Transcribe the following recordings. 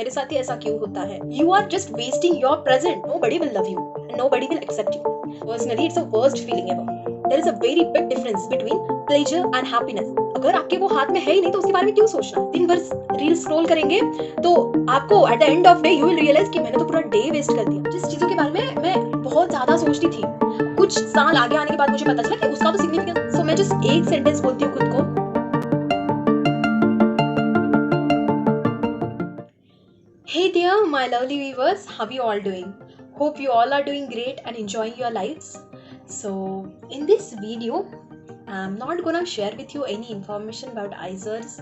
मेरे साथ ही ऐसा क्यों होता है. You are just wasting your present. Nobody will love you and nobody will accept you. Personally, it's the worst feeling ever. There is a very big difference between pleasure and happiness. अगर आपके वो हाथ में है ही नहीं तो उसके बारे में क्यों सोचना. दिन भर रील स्क्रॉल करेंगे तो आपको at the end of day you will realise कि मैंने तो पूरा डे वेस्ट कर दिया. जिस चीजों के बारे में मैं बहुत ज्यादा सोचती थी, कुछ साल आगे आने के बाद मुझे पता चला कि उसका तो सिग्निफिकेंस. सो मैं जस्ट एक सेंटेंस बोलती हूँ खुद को. Hey there, my lovely viewers, how you all doing? Hope you all are doing great and enjoying your lives. So, in this video, I'm not gonna share with you any information about ISERs,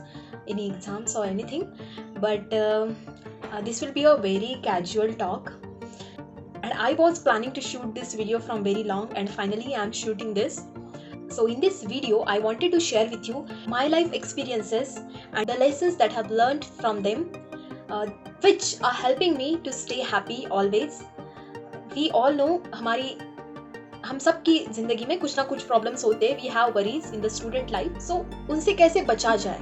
any exams or anything, but this will be a very casual talk. And I was planning to shoot this video from very long, and finally I'm shooting this. So in this video, I wanted to share with you my life experiences and the lessons that I've learned from them, which are helping me to stay happy always. We all know हम सब की जिंदगी में कुछ ना कुछ problems होते हैं. We have worries in the student life. So उनसे कैसे बचा जाए.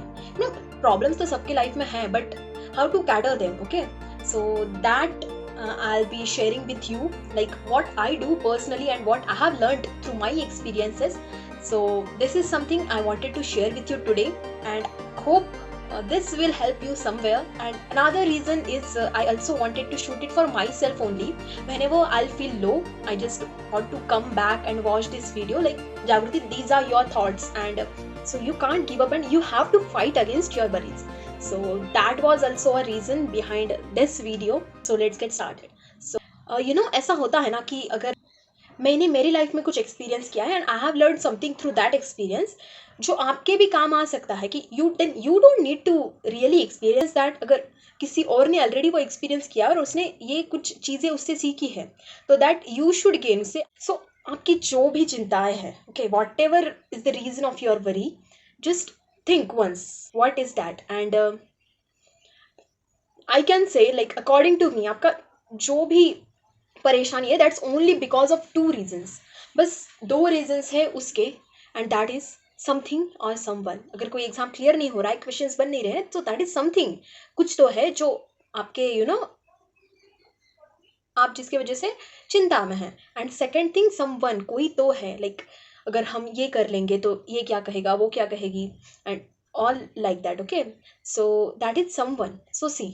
प्रॉब्लम्स तो सबके लाइफ में है, but how to cater them. Okay, so that I'll be sharing with you like what I do personally and what I have learned through my experiences. So this is something I wanted to share with you today, and hope this will help you somewhere. And another reason is I also wanted to shoot it for myself only. Whenever I'll feel low, I just want to come back and watch this video like, Jagruti, these are your thoughts, and so you can't give up and you have to fight against your worries. So that was also a reason behind this video. So let's get started. So ऐसा होता है ना कि अगर मैंने मेरी life में कुछ एक्सपीरियंस किया है and I have learn something through that experience जो आपके भी काम आ सकता है, कि you don't need to really experience that. अगर किसी और ने ऑलरेडी वो एक्सपीरियंस किया और उसने ये कुछ चीज़ें उससे सीखी है, तो दैट यू शुड गेन से. सो आपकी जो भी चिंताएं हैं, okay, whatever is the reason of your worry, just think once what is that. And I can say, like, according to me, आपका जो भी परेशानी है, that's only because of 2 reasons. बस 2 reasons है उसके, and that is something or someone. अगर कोई एग्जाम क्लियर नहीं हो रहा है, क्वेश्चंस बन नहीं रहे हैं, तो that is something, कुछ तो है जो आपके आप जिसकी वजह से चिंता में है. एंड सेकेंड थिंग, someone, कोई तो है. लाइक अगर हम ये कर लेंगे तो ये क्या कहेगा, वो क्या कहेगी, and all like that. Okay, so that is someone. So see,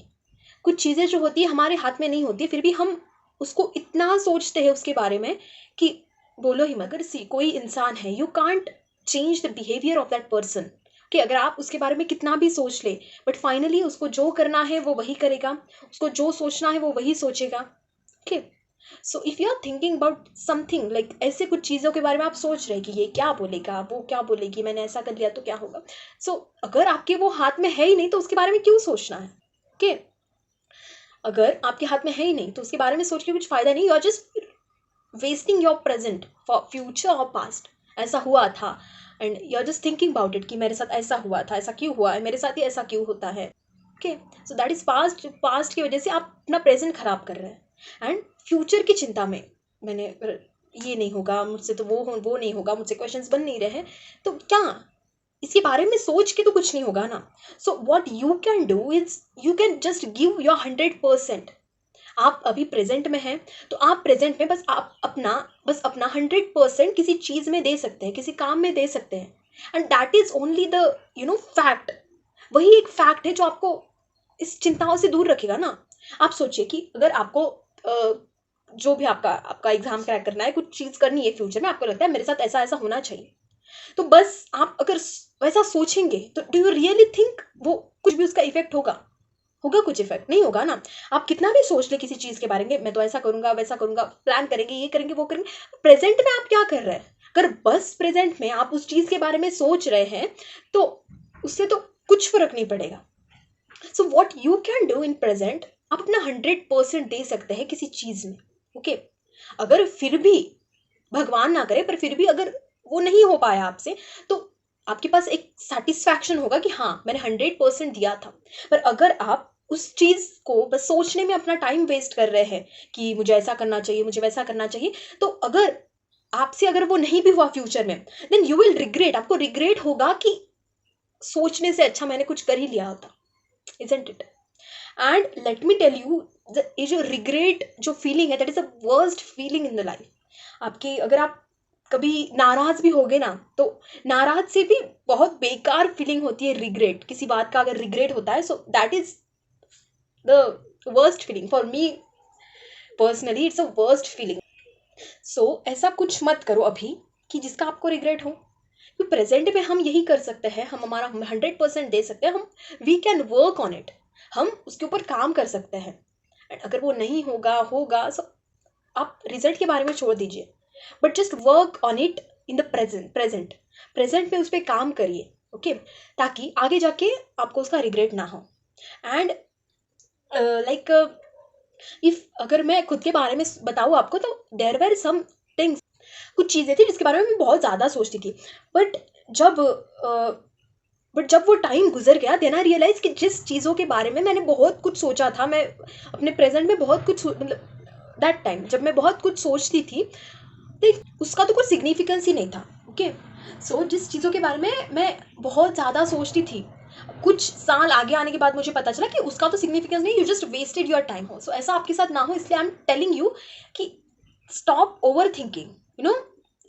कुछ चीज़ें जो होती है हमारे हाथ में नहीं होती, फिर भी हम उसको इतना सोचते हैं उसके बारे में कि बोलो ही मगर. सी, कोई इंसान है, you can't change the behaviour of that person. कि अगर आप उसके बारे में कितना भी सोच ले, बट फाइनली उसको जो करना है वो वही करेगा, उसको जो सोचना है वो वही सोचेगा. Okay, so if you are thinking about something, like ऐसे कुछ चीज़ों के बारे में आप सोच रहे हैं कि ये क्या बोलेगा, वो क्या बोलेगी, मैंने ऐसा कर लिया तो क्या होगा. सो अगर आपके वो हाथ में है ही नहीं तो उसके बारे में क्यों सोचना है. ओके, अगर आपके हाथ में है ही नहीं तो उसके बारे में सोच के कुछ फायदा नहीं. You are just wasting your present for future और पास्ट. ऐसा हुआ था and you are just thinking about it कि मेरे साथ ऐसा हुआ था, ऐसा क्यों हुआ है, मेरे साथ ही ऐसा क्यों होता है. Okay, so that is past की वजह से आप अपना प्रेजेंट खराब कर रहे हैं. एंड फ्यूचर की चिंता में, मैंने ये नहीं होगा मुझसे, तो वो नहीं होगा मुझसे, क्वेश्चंस बन नहीं रहे, तो क्या इसके बारे में सोच के तो कुछ नहीं होगा ना. So what you can do is you can just give your 100%. आप अभी प्रेजेंट में हैं तो आप प्रेजेंट में बस अपना 100% किसी चीज़ में दे सकते हैं, किसी काम में दे सकते हैं. And that is only the fact. वही एक फैक्ट है जो आपको इस चिंताओं से दूर रखेगा ना. आप सोचिए कि अगर आपको जो भी आपका एग्जाम क्रैक करना है, कुछ चीज़ करनी है फ्यूचर में, आपको लगता है मेरे साथ ऐसा ऐसा होना चाहिए, तो बस आप अगर वैसा सोचेंगे तो डू यू रियली थिंक वो कुछ भी उसका इफेक्ट होगा कुछ इफेक्ट नहीं होगा ना. आप कितना भी सोच ले किसी चीज़ के बारे में, मैं तो ऐसा करूंगा वैसा करूंगा, प्लान करेंगे, ये करेंगे वो करेंगे, प्रेजेंट में आप क्या कर रहे हैं. अगर बस प्रेजेंट में आप उस चीज़ के बारे में सोच रहे हैं तो उससे तो कुछ फर्क नहीं पड़ेगा. So what you can do in present, आप अपना 100% दे सकते हैं किसी चीज़ में. ओके, अगर फिर भी भगवान ना करे, पर फिर भी अगर वो नहीं हो पाया आपसे, तो आपके पास एक सेटिस्फैक्शन होगा कि हाँ मैंने 100% दिया था. पर अगर आप उस चीज़ को बस सोचने में अपना टाइम वेस्ट कर रहे हैं कि मुझे ऐसा करना चाहिए, मुझे वैसा करना चाहिए, तो अगर आपसे अगर वो नहीं भी हुआ फ्यूचर में, देन यू विल रिग्रेट. आपको रिग्रेट होगा कि सोचने से अच्छा मैंने कुछ कर ही लिया होता. Isn't it? And let me tell you, ये जो रिग्रेट जो फीलिंग है, that is the worst feeling in the life. आपकी अगर आप कभी नाराज भी होगे ना, तो नाराज से भी बहुत बेकार फीलिंग होती है रिग्रेट. किसी बात का अगर रिग्रेट होता है, so that is the worst feeling for me personally. It's a worst feeling. So ऐसा कुछ मत करो अभी कि जिसका आपको रिग्रेट हो. तो प्रेजेंट में हम यही कर सकते हैं, हम हमारा 100% दे सकते हैं. हम we can work on it, हम उसके ऊपर काम कर सकते हैं. एंड अगर वो नहीं होगा होगा सो आप रिजल्ट के बारे में छोड़ दीजिए, but just work on it in the present में उस पर काम करिए. ओके, ताकि आगे जाके आपको उसका रिग्रेट ना हो. एंड लाइक इफ अगर मैं खुद के बारे में बताऊँ आपको, तो देयर वेर सम थिंग्स, कुछ चीज़ें थी जिसके बारे में मैं बहुत ज़्यादा सोचती थी. बट जब जब वो टाइम गुजर गया, देन आई रियलाइज कि जिस चीज़ों के बारे में मैंने बहुत कुछ सोचा था, मैं अपने प्रेजेंट में बहुत कुछ मतलब दैट टाइम जब मैं बहुत कुछ सोचती थी, देख उसका तो कोई सिग्निफिकेंस ही नहीं था. ओके, सो जिस चीज़ों के बारे में मैं बहुत ज़्यादा सोचती थी, कुछ साल आगे आने के बाद मुझे पता चला कि उसका तो सिग्निफिकेंस नहीं, you just wasted your time. हो सो ऐसा आपके साथ ना हो, इसलिए आई एम टेलिंग यू कि stop over thinking. You know,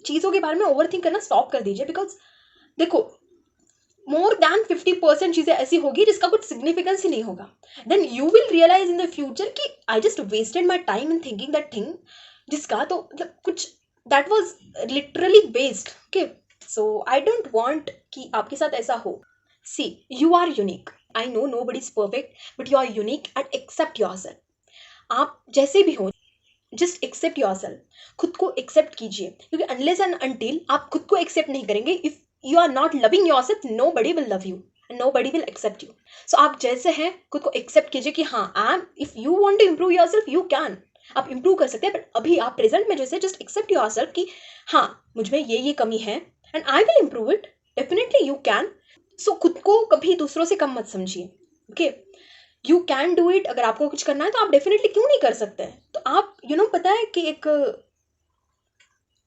चीज़ों के बारे में ओवर थिंक करना स्टॉप कर दीजिए. बिकॉज देखो, मोर देन 50% चीज़ें ऐसी होगी जिसका कुछ सिग्निफिकेंस ही नहीं होगा. Then you will realise in the future कि I just wasted my time in thinking that thing, जिसका तो मतलब कुछ that was literally waste. Okay, so I don't want कि आपके साथ ऐसा हो. See, you are unique. I know nobody is perfect, but you are unique and accept yourself. आप जैसे भी हो, जस्ट एक्सेप्ट योर सेल्फ. खुद को एक्सेप्ट कीजिए, क्योंकि अनलेस एंड अनटिल आप खुद को एक्सेप्ट नहीं करेंगे, if you are not loving yourself, nobody will love you and nobody will accept you. So आप जैसे हैं खुद को एक्सेप्ट कीजिए कि हाँ, I am, if you want to improve yourself, you can. आप improve कर सकते हैं, बट अभी आप प्रेजेंट में जैसे जस्ट एक्सेप्ट योर सेल्फ कि हाँ, मुझ में ये कमी है and I will improve it. Definitely you can. So खुद को कभी दूसरों से कम मत समझिए. Okay, you can do it. अगर आपको कुछ करना है तो आप डेफिनेटली क्यों नहीं कर सकते. तो आप पता है कि एक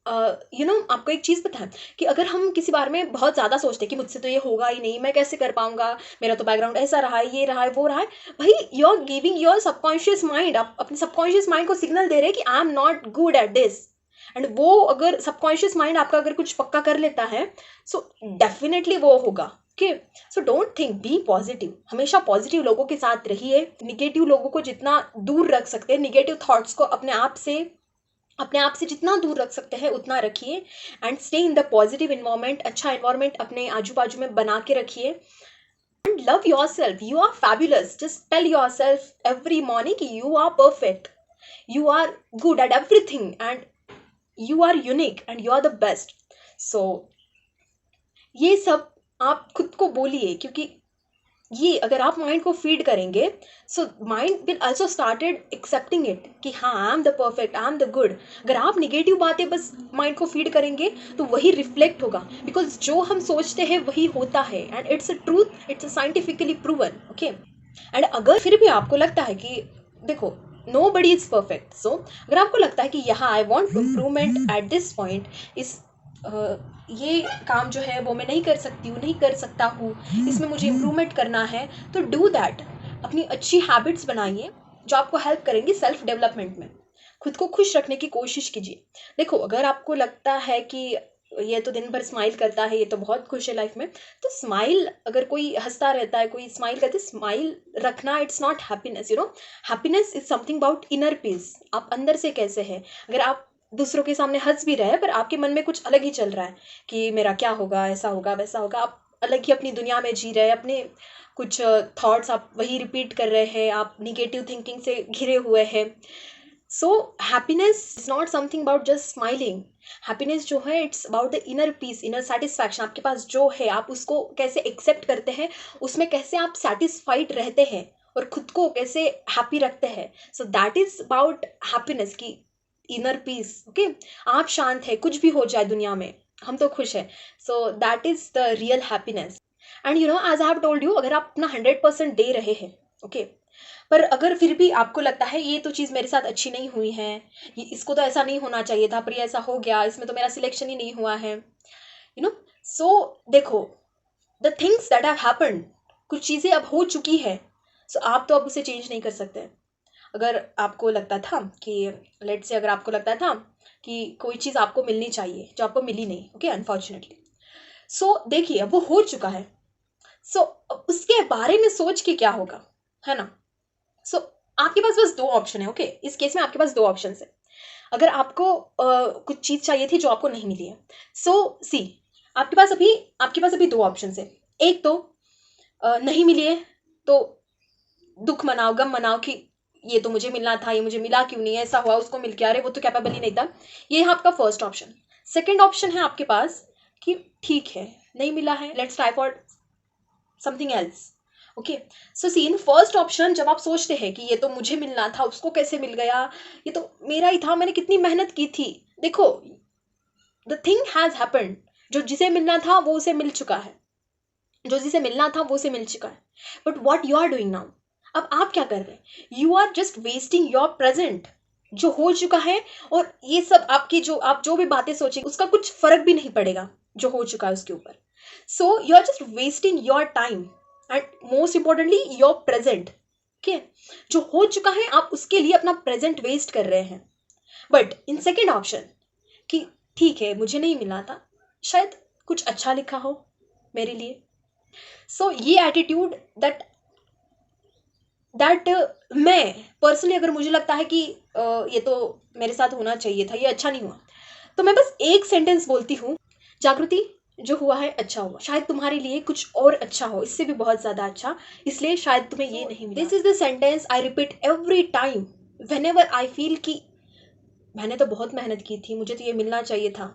आपको एक चीज़ पता है कि अगर हम किसी बारे में बहुत ज़्यादा सोचते हैं कि मुझसे तो ये होगा ही नहीं, मैं कैसे कर पाऊंगा, मेरा तो बैकग्राउंड ऐसा रहा है, ये रहा है, वो रहा है, भाई you are giving your subconscious mind, आप अपने सबकॉन्शियस माइंड को सिग्नल दे रहे हैं कि I am not good at this. And वो अगर सबकॉन्शियस माइंड आपका अगर कुछ पक्का कर लेता है, सो डेफिनेटली वो होगा. Okay, so don't think, be positive. हमेशा पॉजिटिव लोगों के साथ रहिए. निगेटिव लोगों को जितना दूर रख सकते हैं, निगेटिव थॉट्स को अपने आप से जितना दूर रख सकते हैं उतना रखिए. And stay in the positive environment. अच्छा इन्वायरमेंट अपने आजू बाजू में बना के रखिए. And love your self. You are fabulous. Just tell yourself every morning कि you are perfect, you are good at everything and you are unique and you are the best. So ये सब आप खुद को बोलिए, क्योंकि ये अगर आप माइंड को फीड करेंगे, so mind will also started accepting it कि हाँ, I am the perfect, I am the good. अगर आप निगेटिव बातें बस माइंड को फीड करेंगे तो वही रिफ्लेक्ट होगा. बिकॉज जो हम सोचते हैं वही होता है. And it's a truth, it's a scientifically proven. Okay, and अगर फिर भी आपको लगता है कि देखो, नो बडी इज परफेक्ट, सो अगर आपको लगता है कि यहाँ I want improvement at this point, इस ये काम जो है वो मैं नहीं कर सकती हूँ, नहीं कर सकता हूँ, इसमें मुझे इम्प्रूवमेंट करना है, तो डू दैट. अपनी अच्छी हैबिट्स बनाइए जो आपको हेल्प करेंगी सेल्फ डेवलपमेंट में. खुद को खुश रखने की कोशिश कीजिए. देखो, अगर आपको लगता है कि ये तो दिन भर स्माइल करता है, ये तो बहुत खुश है लाइफ में, तो स्माइल, अगर कोई हंसता रहता है, कोई स्माइल करते, स्माइल रखना it's not happiness. Happiness is something about inner peace. आप अंदर से कैसे हैं. अगर आप दूसरों के सामने हंस भी रहे हैं पर आपके मन में कुछ अलग ही चल रहा है कि मेरा क्या होगा, ऐसा होगा, वैसा होगा, आप अलग ही अपनी दुनिया में जी रहे हैं, अपने कुछ थॉट्स आप वही रिपीट कर रहे हैं, आप निगेटिव थिंकिंग से घिरे हुए हैं. So happiness is not something about just smiling. Happiness जो है, it's about the inner peace, inner satisfaction. आपके पास जो है आप उसको कैसे एक्सेप्ट करते हैं, उसमें कैसे आप सेटिस्फाइड रहते हैं और खुद को कैसे हैप्पी रखते हैं. सो दैट इज अबाउट हैप्पीनेस की इनर पीस. ओके, आप शांत है, कुछ भी हो जाए दुनिया में, हम तो खुश है. So that is the real happiness. And as I have told you, अगर आप अपना 100% दे रहे हैं, ओके, पर अगर फिर भी आपको लगता है ये तो चीज़ मेरे साथ अच्छी नहीं हुई है, ये इसको तो ऐसा नहीं होना चाहिए था, पर ये ऐसा हो गया, इसमें तो मेरा सिलेक्शन ही नहीं हुआ है, सो देखो, the things that have happened, कुछ चीज़ें अब हो चुकी है, सो आप तो अब उसे चेंज नहीं कर सकते। अगर आपको लगता था कि लेट्स से अगर आपको लगता था कि कोई चीज़ आपको मिलनी चाहिए जो आपको मिली नहीं, ओके, अनफॉर्चुनेटली, सो देखिए अब वो हो चुका है। सो उसके बारे में सोच के क्या होगा, है ना? सो आपके पास बस दो ऑप्शन है, ओके, इस केस में आपके पास दो ऑप्शन है। अगर आपको कुछ चीज़ चाहिए थी जो आपको नहीं मिली है, सो सी, आपके पास अभी दो ऑप्शन है। एक तो नहीं मिली है तो दुख मनाओ, गम मनाओ कि ये तो मुझे मिलना था, ये मुझे मिला क्यों नहीं, ऐसा हुआ, उसको मिल के, अरे वो तो कैपेबल ही नहीं था। ये है आपका फर्स्ट ऑप्शन। सेकंड ऑप्शन है आपके पास कि ठीक है, नहीं मिला है, let's try for something else. Okay, so see, in first option जब आप सोचते हैं कि ये तो मुझे मिलना था, उसको कैसे मिल गया, ये तो मेरा ही था, मैंने कितनी मेहनत की थी, देखो द थिंग हैज हैपेंड, जो जिसे मिलना था वो उसे मिल चुका है, जो जिसे मिलना था वो उसे मिल चुका है। But what you are doing now, अब आप क्या कर रहे हैं? You are just wasting your present, जो हो चुका है। और ये सब आपकी जो आप जो भी बातें सोचेंगे उसका कुछ फर्क भी नहीं पड़ेगा जो हो चुका है उसके ऊपर। So you are just wasting your time and most importantly your present. Okay, जो हो चुका है आप उसके लिए अपना प्रेजेंट वेस्ट कर रहे हैं। बट इन सेकेंड ऑप्शन कि ठीक है मुझे नहीं मिला था, शायद कुछ अच्छा लिखा हो मेरे लिए। सो ये एटीट्यूड दैट मैं पर्सनली, अगर मुझे लगता है कि ये तो मेरे साथ होना चाहिए था, ये अच्छा नहीं हुआ, तो मैं बस एक सेंटेंस बोलती हूँ, जागृति, जो हुआ है अच्छा हुआ, शायद तुम्हारे लिए कुछ और अच्छा हो, इससे भी बहुत ज़्यादा अच्छा, इसलिए शायद तुम्हें ये नहीं मिला। This is the sentence I repeat every time when ever I feel कि मैंने तो बहुत मेहनत की थी, मुझे तो ये मिलना चाहिए था।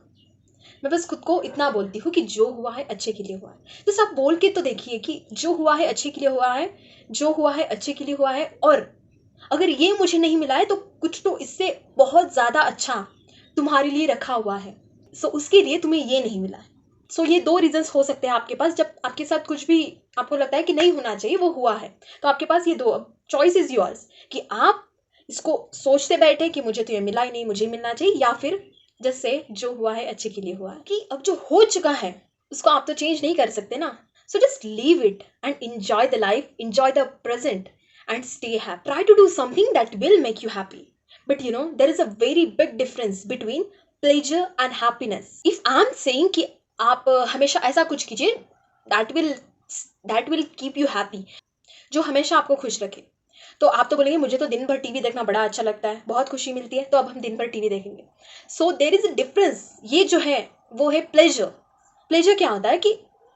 मैं बस खुद को इतना बोलती हूँ कि जो हुआ है अच्छे के लिए हुआ है। तो आप बोल के तो देखिए कि जो हुआ है अच्छे के लिए हुआ है, जो हुआ है अच्छे के लिए हुआ है, और अगर ये मुझे नहीं मिला है तो कुछ तो इससे बहुत ज़्यादा अच्छा तुम्हारे लिए रखा हुआ है, सो उसके लिए तुम्हें ये नहीं मिला है। सो ये दो रीजंस हो सकते हैं आपके पास, जब आपके साथ कुछ भी आपको लगता है कि नहीं होना चाहिए वो हुआ है, तो आपके पास ये दो चॉइस इज योर्स, कि आप इसको सोचते बैठे कि मुझे तो ये मिला ही नहीं, मुझे मिलना चाहिए, या फिर जैसे जो हुआ है अच्छे के लिए हुआ है, कि अब जो हो चुका है उसको आप तो चेंज नहीं कर सकते ना। So just leave it and enjoy the life, enjoy the present and stay happy. Try to do something that will make you happy. But you know, there is a very big difference between pleasure and happiness. If I'm saying कि आप हमेशा ऐसा कुछ कीजिए that will keep you happy, जो हमेशा आपको खुश रखे, तो आप तो बोलेंगे मुझे तो दिन भर टीवी देखना बड़ा अच्छा लगता है, बहुत खुशी मिलती है, तो अब हम दिन भर टीवी देखेंगे। सो देर इज अ डिफरेंस। ये जो है वो है प्लेजर। प्लेजर क्या होता है कि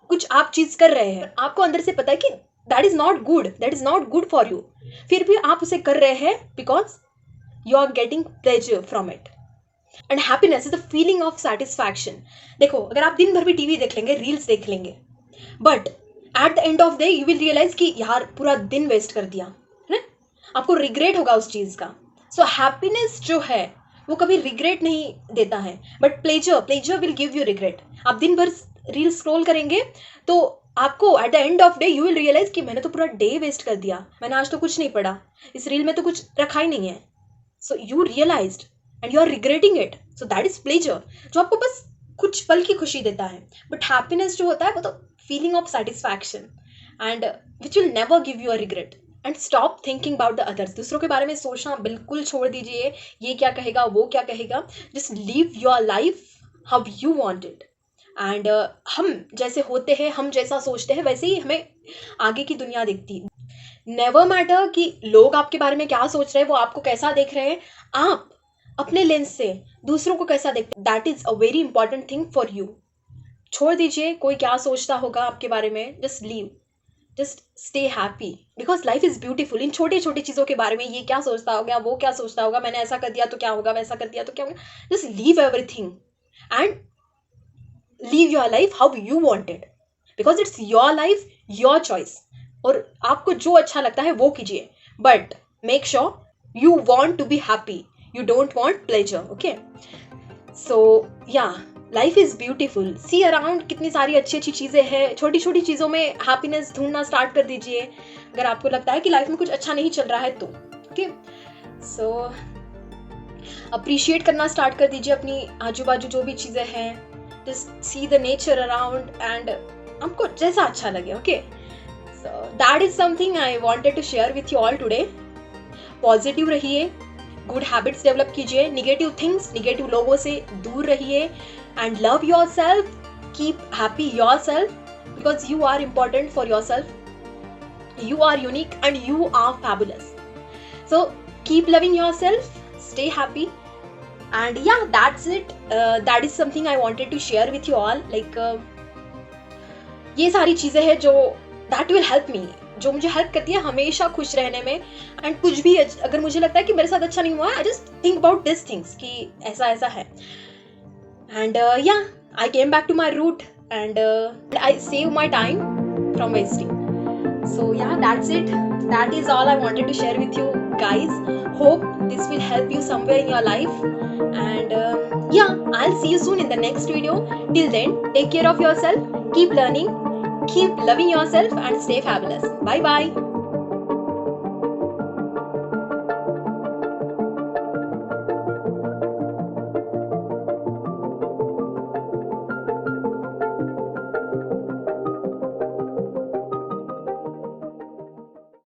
कुछ आप चीज कर रहे हैं, आपको अंदर से पता है कि that is not good for you, फिर भी आप उसे कर रहे हैं because you are getting pleasure from it. And happiness is the feeling of satisfaction. देखो, अगर आप दिन भर भी टीवी देख लेंगे, रील्स देख लेंगे, but at the end of day you will realise कि यार पूरा दिन वेस्ट कर दिया है, आपको रिग्रेट होगा उस चीज का। सो हैप्पीनेस जो है वो कभी रिग्रेट नहीं देता है, but pleasure will give you regret. आप दिन भर रील स्क्रॉल करेंगे तो आपको at the end of day you will realise कि मैंने तो पूरा डे वेस्ट कर दिया, मैंने आज तो कुछ नहीं पढ़ा, इस रील में तो कुछ रखा ही नहीं है। So you realised and you are regretting it. So that is pleasure, जो आपको बस कुछ पल की खुशी देता है। बट हैप्पीनेस जो होता है वो तो feeling of satisfaction and which will never give you a regret. And stop thinking about the others. दूसरों के बारे में सोचना बिल्कुल छोड़ दीजिए, ये क्या कहेगा वो क्या कहेगा। Just live your life how you want it. And हम जैसे होते हैं, हम जैसा सोचते हैं, वैसे ही हमें आगे की दुनिया दिखती है। नेवर मैटर कि लोग आपके बारे में क्या सोच रहे हैं, वो आपको कैसा देख रहे हैं, आप अपने लेंस से दूसरों को कैसा देखते हैं, that is a very important thing for you. छोड़ दीजिए कोई क्या सोचता होगा आपके बारे में, just leave, just stay happy, because life is beautiful. इन छोटी छोटी चीज़ों के बारे में, ये क्या सोचता होगा, वो क्या सोचता होगा, मैंने ऐसा कर दिया तो क्या होगा, वैसा कर दिया तो क्या होगा, just leave everything and live your life how you wanted, because it's your life, your choice. और आपको जो अच्छा लगता है वो कीजिए, but make sure you want to be happy, you don't want pleasure. Okay, so yeah life is beautiful, see around कितनी सारी अच्छी अच्छी चीज़ें हैं। छोटी छोटी चीज़ों में हैप्पीनेस ढूंढना स्टार्ट कर दीजिए अगर आपको लगता है कि लाइफ में कुछ अच्छा नहीं चल रहा है तो। ओके, सो अप्रिशिएट करना स्टार्ट कर दीजिए अपनी आजू बाजू जो भी चीज़ें हैं। Just see the nature around and आपको जैसा अच्छा लगे। Okay, so that is something I wanted to share with you all today. Positive रहिए, गुड हैबिट्स डेवलप कीजिए, निगेटिव थिंग्स, निगेटिव लोगों से दूर रहिए, and love your self, keep happy your self, because you are important for your self, you are unique and you are fabulous. So keep loving yourself, stay happy, and yeah, that's it. That is something I wanted to share with you all. Like ये सारी चीजें हैं जो that will help me, जो मुझे help करती है हमेशा खुश रहने में. एंड कुछ भी अगर मुझे लगता है कि मेरे साथ अच्छा नहीं हुआ है, I just think about this things कि ऐसा ऐसा है, and yeah I came back to my root and I save my time from wasting. So yeah, that's it. That is all I wanted to share with you guys. Hope this will help you somewhere in your life. And yeah, I'll see you soon in the next video. Till then, take care of yourself. Keep learning. Keep loving yourself and stay fabulous. Bye bye.